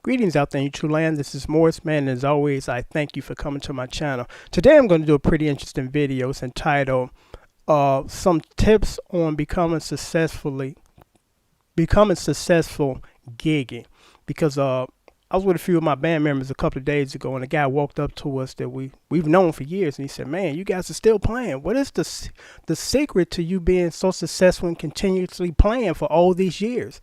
Greetings out there in YouTube land. This is Morris Man, and as always, I thank you for coming to my channel. Today I'm going to do a pretty interesting video. It's entitled Some Tips on Becoming Successful Gigging. Because I was with a few of my band members a couple of days ago, and a guy walked up to us that we've known for years, and he said, "Man, you guys are still playing. What is the secret to you being so successful and continuously playing for all these years?"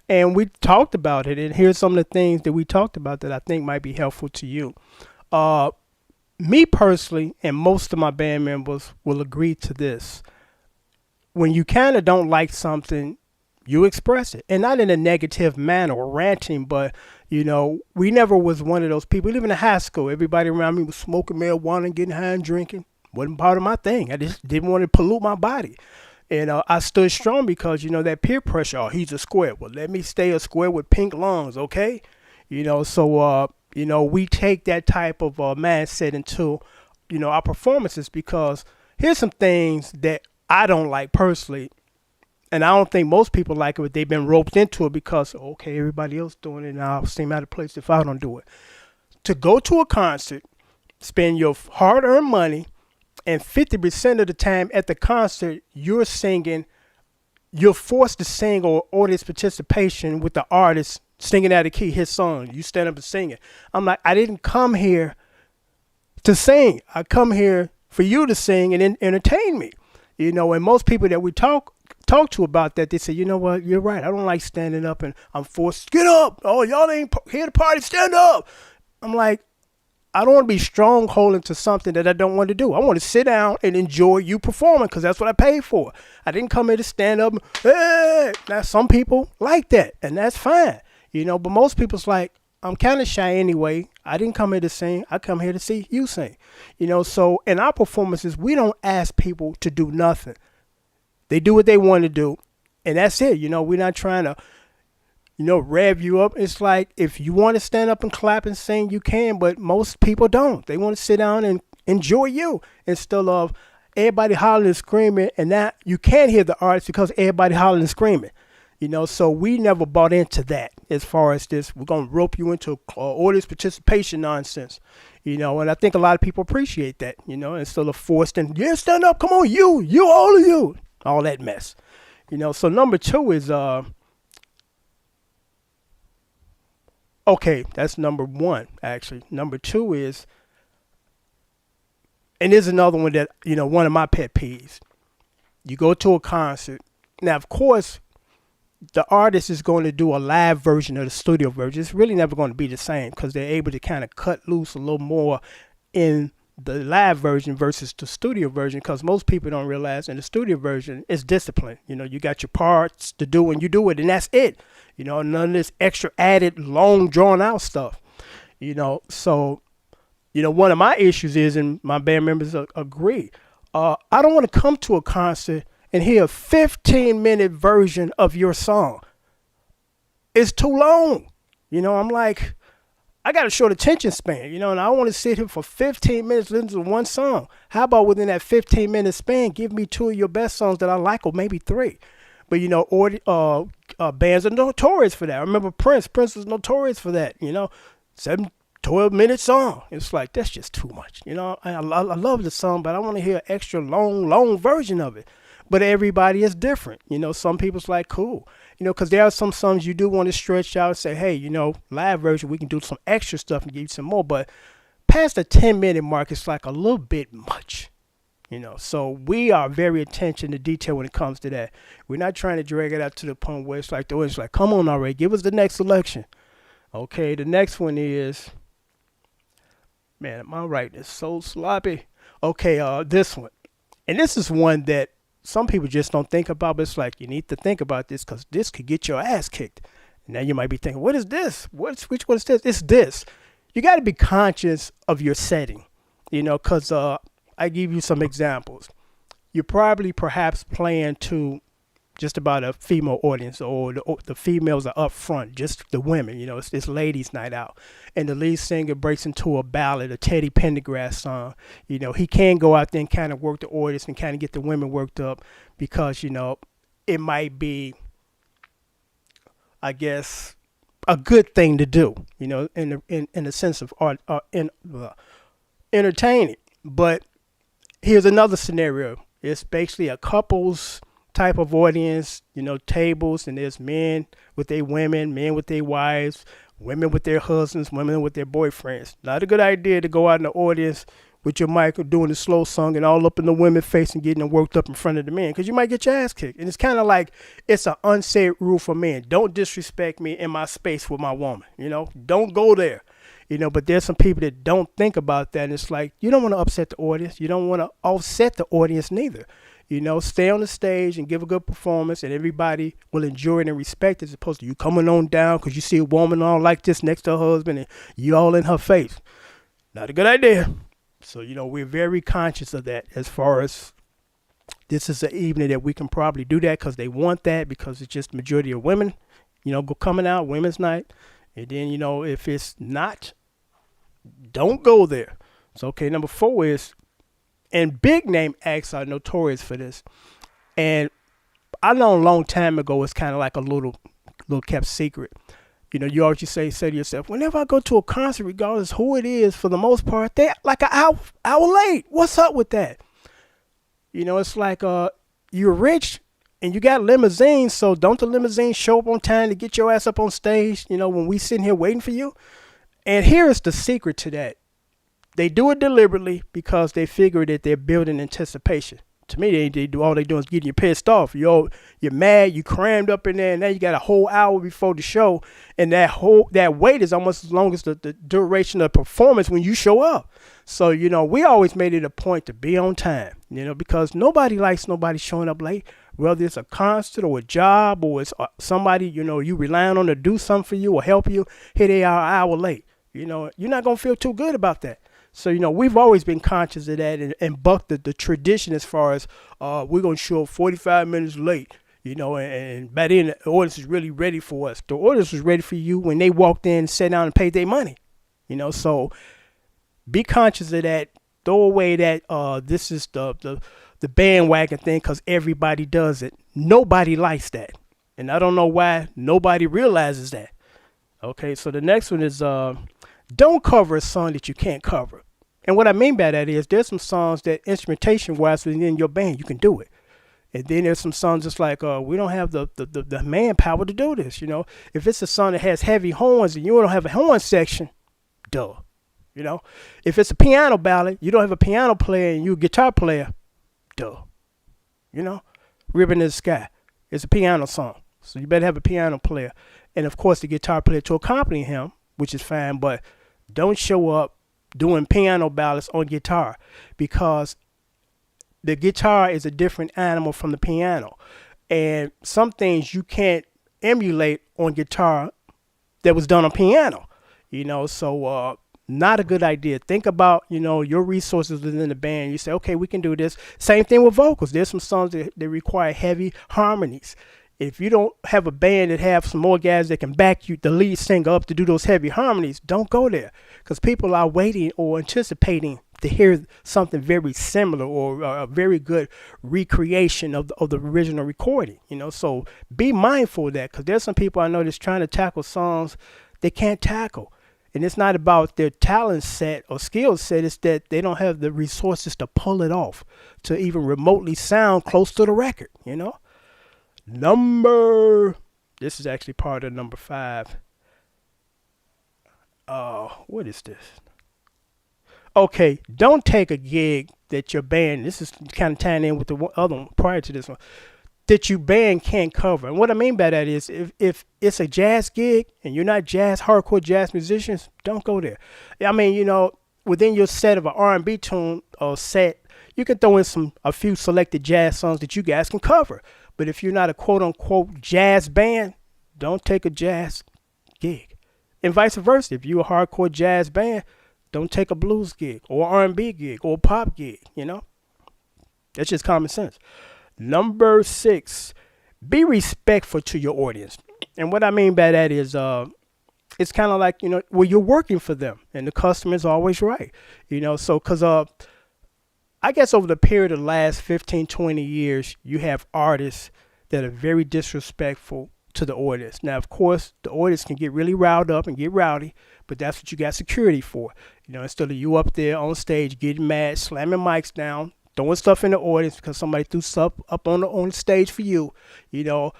And we talked about it, and here's some of the things that we talked about that I think might be helpful to you. Me personally, and most of my band members will agree to this. When you kind of don't like something, you express it, and not in a negative manner or ranting, but we never was one of those people. Even in high school, everybody around me was smoking marijuana and getting high and drinking. Wasn't part of my thing. I just didn't want to pollute my body. And I stood strong because, that peer pressure. Oh, he's a square. Well, let me stay a square with pink lungs, okay? So we take that type of mindset into, our performances, because here's some things that I don't like personally. And I don't think most people like it, but they've been roped into it because, okay, everybody else doing it, and I'll seem out of place if I don't do it. To go to a concert, spend your hard-earned money, and 50% of the time at the concert, you're forced to sing, or audience participation with the artist singing out of key, his song. You stand up and sing it. I'm like, I didn't come here to sing. I come here for you to sing and entertain me. And most people that we talk to about that, they say, you know what, you're right. I don't like standing up and I'm forced to get up. Oh, y'all ain't here to party, stand up. I'm like, I don't want to be strongholding to something that I don't want to do. I want to sit down and enjoy you performing, because that's what I paid for. I didn't come here to stand up. Hey! Now, some people like that, and that's fine. But most people's like, I'm kind of shy anyway. I didn't come here to sing. I come here to see you sing. So in our performances, we don't ask people to do nothing. They do what they want to do, and that's it. We're not trying to rev you up. It's like, if you want to stand up and clap and sing, you can, but most people don't. They want to sit down and enjoy you instead of everybody hollering and screaming, and that you can't hear the artist because everybody hollering and screaming. So we never bought into that as far as this. We're going to rope you into audience participation nonsense, and I think a lot of people appreciate that, instead of forced and, yeah, stand up, come on, you, all of you, all that mess. So number two is, okay, that's number one, actually. Number two is, and there's another one that, one of my pet peeves. You go to a concert. Now, of course, the artist is going to do a live version of the studio version. It's really never going to be the same, because they're able to kind of cut loose a little more in the live version versus the studio version, because most people don't realize in the studio version it's discipline. You got your parts to do and you do it, and that's it. None of this extra added long drawn out stuff. So one of my issues is, and my band members agree, I don't want to come to a concert and hear a 15-minute version of your song. It's too long. I'm like, I got a short attention span, and I want to sit here for 15 minutes listening to one song. How about within that 15-minute span, give me two of your best songs that I like, or maybe three? But, bands are notorious for that. I remember Prince. Prince was notorious for that, 12-minute song. It's like, that's just too much. I love the song, but I want to hear an extra long version of it. But everybody is different. Some people's like, cool. Because there are some songs you do want to stretch out and say, hey, live version, we can do some extra stuff and give you some more. But past the 10-minute mark, it's like a little bit much. So we are very attention to detail when it comes to that. We're not trying to drag it out to the point where it's like, come on already, give us the next selection. Okay, the next one is, man, my writing is so sloppy. Okay, this one. And this is one that some people just don't think about, but it's like, you need to think about this, because this could get your ass kicked. Now you might be thinking, what is this? Which one is this? It's this. You got to be conscious of your setting, because I give you some examples. You're probably perhaps playing to just about a female audience, or the females are up front, just the women. It's this ladies' night out, and the lead singer breaks into a ballad, a Teddy Pendergrass song. He can go out there and kind of work the audience and kind of get the women worked up, because it might be, I guess, a good thing to do, in the sense of art, entertaining. But here's another scenario. It's basically a couples type of audience, tables, and there's men with their women, men with their wives, women with their husbands, women with their boyfriends. Not a good idea to go out in the audience with your mic doing the slow song and all up in the women's face and getting them worked up in front of the men, because you might get your ass kicked. And it's kind of like it's an unsaid rule for men. Don't disrespect me in my space with my woman. Don't go there. But there's some people that don't think about that. And it's like, you don't want to upset the audience. You don't want to offset the audience neither. Stay on the stage and give a good performance, and everybody will enjoy it and respect it, as opposed to you coming on down because you see a woman all like this next to her husband and you all in her face. Not a good idea. So, we're very conscious of that, as far as this is an evening that we can probably do that because they want that, because it's just the majority of women, go coming out, women's night. And then, if it's not, don't go there. So, okay, number 4 is, and big name acts are notorious for this. And I know a long time ago, it's kind of like a little kept secret. You always say to yourself, whenever I go to a concert, regardless who it is, for the most part, they're like an hour late. What's up with that? It's like you're rich and you got limousines, so don't the limousines show up on time to get your ass up on stage, when we sitting here waiting for you? And here is the secret to that. They do it deliberately because they figure that they're building anticipation. To me, they do, all they do is getting you pissed off. You're mad, you crammed up in there, and now you got a whole hour before the show, and that wait is almost as long as the duration of the performance when you show up. So, we always made it a point to be on time, because nobody likes nobody showing up late, whether it's a concert or a job or it's somebody, you relying on to do something for you or help you. Here they are an hour late. You're not going to feel too good about that. So, we've always been conscious of that and bucked the tradition, as far as we're going to show up 45 minutes late, and by then the audience is really ready for us. The audience was ready for you when they walked in, sat down and paid their money, so be conscious of that. Throw away that this is the bandwagon thing because everybody does it. Nobody likes that. And I don't know why nobody realizes that. Okay, so the next one is don't cover a song that you can't cover. And what I mean by that is there's some songs that instrumentation-wise within your band, you can do it. And then there's some songs just like, we don't have the manpower to do this, If it's a song that has heavy horns and you don't have a horn section, duh. If it's a piano ballad, you don't have a piano player and you a guitar player, duh. Ribbon in the Sky. It's a piano song. So you better have a piano player. And of course the guitar player to accompany him, which is fine, but don't show up doing piano ballads on guitar, because the guitar is a different animal from the piano. And some things you can't emulate on guitar that was done on piano, so not a good idea. Think about, your resources within the band. You say, okay, we can do this. Same thing with vocals. There's some songs that require heavy harmonies. If you don't have a band that have some more guys that can back you, the lead singer, up to do those heavy harmonies, don't go there, because people are waiting or anticipating to hear something very similar or a very good recreation of the original recording. So be mindful of that, because there's some people I know that's trying to tackle songs they can't tackle. And it's not about their talent set or skill set. It's that they don't have the resources to pull it off, to even remotely sound close to the record, This is actually part of number 5. What is this? Okay, don't take a gig that your band, this is kind of tying in with the other one prior to this one, that your band can't cover. And what I mean by that is if it's a jazz gig and you're not hardcore jazz musicians, don't go there. I mean, within your set of an R&B tune or set, you can throw in a few selected jazz songs that you guys can cover. But if you're not a quote-unquote jazz band, don't take a jazz gig. And vice versa. If you're a hardcore jazz band, don't take a blues gig or R&B gig or a pop gig, That's just common sense. Number 6, be respectful to your audience. And what I mean by that is it's kind of like, you're working for them and the customer is always right. So because I guess over the period of the last 15, 20 years, you have artists that are very disrespectful to the audience. Now, of course, the audience can get really riled up and get rowdy, but that's what you got security for. You know, instead of you up there on stage getting mad, slamming mics down, throwing stuff in the audience because somebody threw stuff up on the stage for you. You know,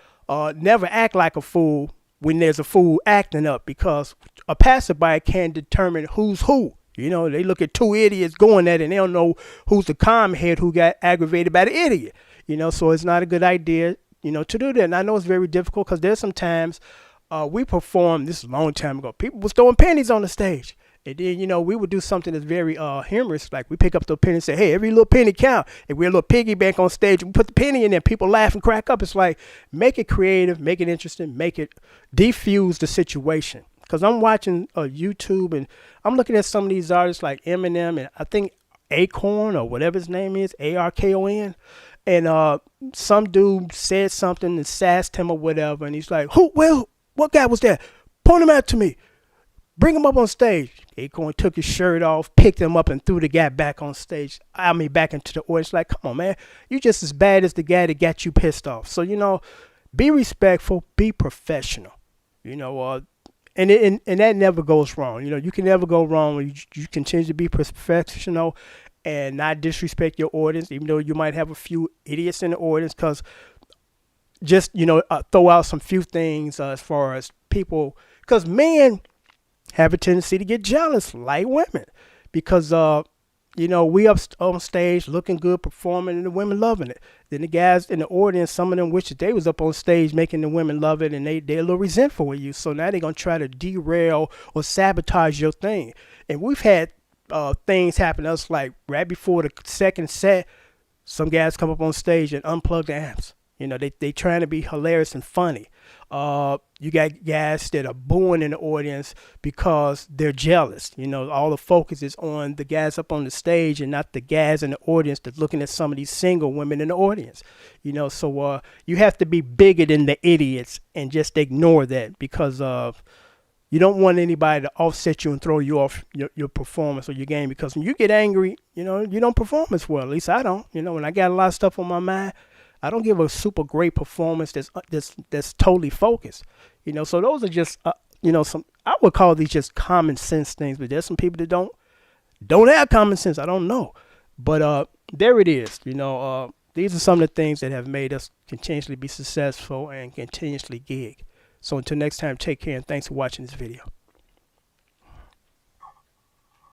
never act like a fool when there's a fool acting up, because a passerby can determine who's who. You know, they look at two idiots going at it and they don't know who's the calm head who got aggravated by the idiot. You know, so it's not a good idea, you know, to do that. And I know it's very difficult because there's some times we performed, this is a long time ago, people was throwing pennies on the stage. And then, you know, we would do something that's very humorous. Like we pick up the penny and say, hey, every little penny count. And we're a little piggy bank on stage. We put the penny in there. People laugh and crack up. It's like, make it creative, make it interesting, make it defuse the situation. Because I'm watching YouTube and I'm looking at some of these artists like Eminem and I think Acorn or whatever his name is, Arkon. And some dude said something and sassed him or whatever. And he's like, what guy was that? Point him out to me. Bring him up on stage. Acorn took his shirt off, picked him up, and threw the guy back on stage. I mean, back into the audience. Like, come on, man. You just as bad as the guy that got you pissed off. So, you know, be respectful, be professional. You know, and that never goes wrong. You know, you can never go wrong when you continue to be professional and not disrespect your audience, even though you might have a few idiots in the audience, because just, you know, throw out some few things as far as people, because men have a tendency to get jealous like women, because you know, we up on stage looking good, performing, and the women loving it. Then the guys in the audience, some of them wish that they was up on stage making the women love it, and they're a little resentful with you. So now they're gonna try to derail or sabotage your thing. And we've had things happen to us, like right before the second set, some guys come up on stage and unplug the amps. You know, they trying to be hilarious and funny. You got guys that are booing in the audience because they're jealous. You know, all the focus is on the guys up on the stage and not the guys in the audience that's looking at some of these single women in the audience. You know, so you have to be bigger than the idiots and just ignore that, because you don't want anybody to offset you and throw you off your performance or your game, because when you get angry, you know, you don't perform as well. At least I don't. You know, when I got a lot of stuff on my mind, I don't give a super great performance that's totally focused. You know, so those are just you know, some, I would call these just common sense things, but there's some people that don't have common sense. I don't know, but there it is. You know, these are some of the things that have made us continuously be successful and continuously gig. So until next time, take care and thanks for watching this video.